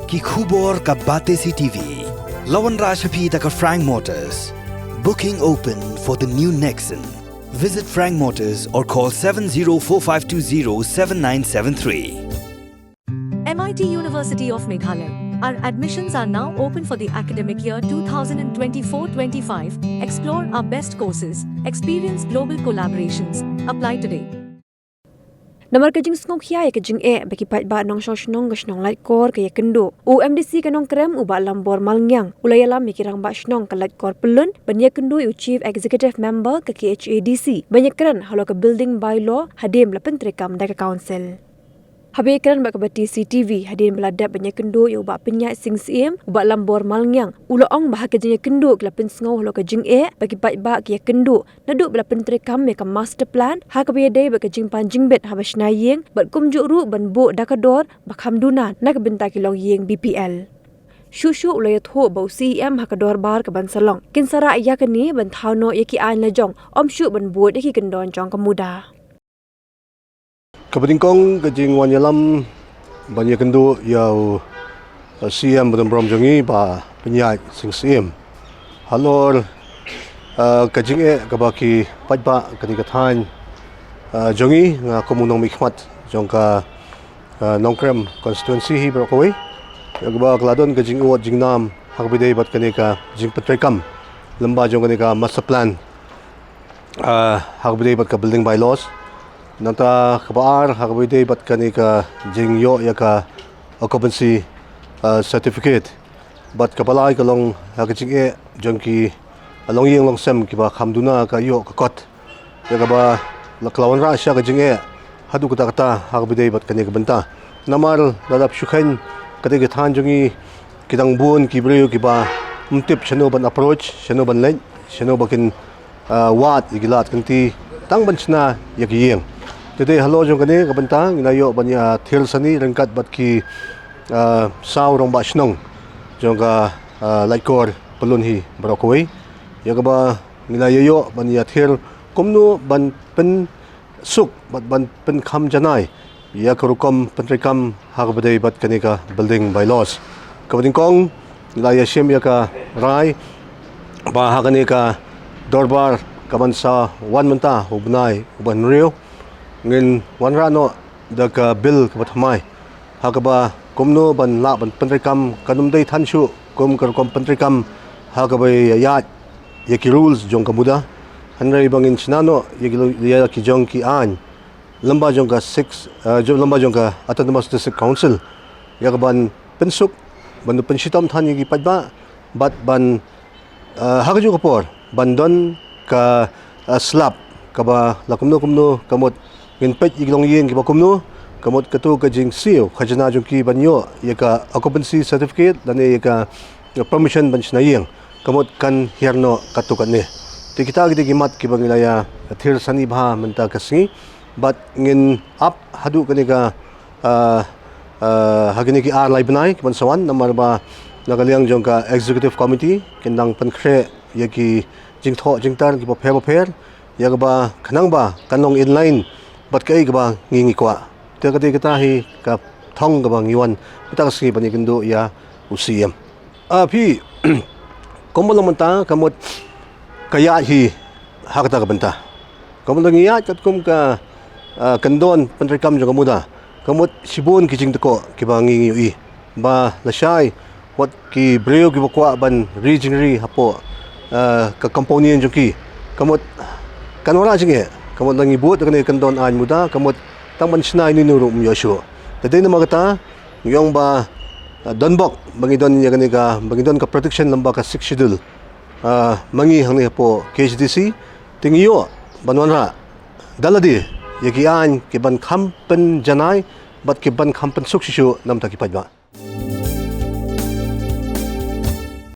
ki khubor ka Batesi TV. Lawan Rashapi taka Frank Motors. Booking open for the new Nexon. Visit Frank Motors or call 7045207973. MIT University of Meghalaya. Our admissions are now open for the academic year 2024-25. Explore our best courses. Experience global collaborations. Apply today. Namar kajing sngong khia ya Jingeh bagi Paidbah nong shnong gashnong Laitkor ke kendo. UMDC kanong krem uba lambor malngyang. Ulayalam mikirang ba shnong ke Laitkor pelun banya kendo Chief Executive Member ke KHADC. Banyak keren halo ke building bylaw hadim la Pyntrei kam da ke council. Habis keren bak ke CCTV hadir meladap banyak kendo yang ubak penyak sing sim ubak lambor malngyang ulaong bah ke jengnya kendo ke lapin sengau halo ke Jingeh bagi Paidbah ke kendo naduk bela Pyntrei kam ke master plan ha ke biadai bak ke jingpan jingbet ha Shna Ïing bat kumjuk ru ban bu dakador bak hamduna nak benta kilong Ïing BPL. Shushu ulayat ho bau CM hakador bar ke ban salong kin sara ya ke ni ban thauno yaki an lajong om shu ban bu yaki kendon jong kemuda. Kepentingkong kejing wanyalam banyak kendo yau CM berom jongi ba penyai sing CM. Halor kejing kabaki Paidbah kenikatan jongi nga komunong mikmat jongka nongkrem constituency hi berokoi. Yagba kladon kejing uat jingnam hakbidai bat kenika jing Pyntrei kam lemba jong kenika master plan hakbidai bat ka building bylaws. Nanta kabar hakbide bat kani ka jingyo ya ka occupancy certificate bat kapalai kalong hakjinge jongki along Ïing long Shem ki ba khamduna ka yo ka kot ya ka ba laklawan ra sya ka jinge hadu kata hakbide bat kani ka benta namar ladap shukhain kate ka than jongi kidang bun ki breu ki ba umtip chano ban approach chano ban len chano bakin wat igilat kanti tang ban Shna ya ki Ïing. Jadi halo jong kani kabentang inayo banya thil sani rengkat bat ki saw rong ba shnong jong ka Laitkor pelun hi brokoi ya ka ba inayo banya thil komnu ban pen suk bat ban pen kham janai ya karukom Pyntrei kam hakbadai bat kani ka building bylaws kabading kong ilaya Shem ya ka rai ba hakani ka dorbar kabansa wan menta ubnai uban rio ngin wanrano dak bill kabatmai hakaba komno ban la ban Pyntrei kam kanum dei thanshu kom kom Pyntrei kam hakaba ya yaki rules jong kamuda hanrai bangin Shnano yaki jong ki an lamba jong ka 6 lamba jong ka autonomous district council yakaban pensuk ban penshitom than yaki Paidbah bat ban hakaju kapor bandon ka slap kaba lakumno kamot ngin pet iglong Ïing ki bakumno kamot katu ka jing siu khajana jong ki banyo yaka occupancy certificate dan yaka permission ban Shna Ïing kamot kan hierno katu kan ne ti kita gidi gimat ki bangilaya thir sani bha menta kasngi bat ngin up hadu kanika hagini ki ar lai banai ban sawan namar ba nagaliang jong ka executive committee kindang Pyntrei yaki jingtho jingtar ki ba pher yaga ba khanang ba kanong inline bat kai ba ngingi kwa te kati kita hi ka thong ba ngiwan ta si bani kendo ya UCM phi komolo menta kamot kaya hi hakta ka benta komolo ngiya kat kum ka kandon Pyntrei kam jo kamuda kamot sibon kijing teko ki ba ngingi ui ba lasai wat ki breu ki kwa ban regionally hapo ka component jo ki kamot kanora jinge kamot langi buat kani kandon an muda kamot tangman Shna ini nuru myosho tadai na magata yung ba donbok bangidon ya kani ka bangidon ka protection lamba ka 6 schedule mangi hangni po KHDC tingiyo banwanra daladi yaki an ki ban khampen janai bat ki ban khampen sukshishu namta ki Paidbah.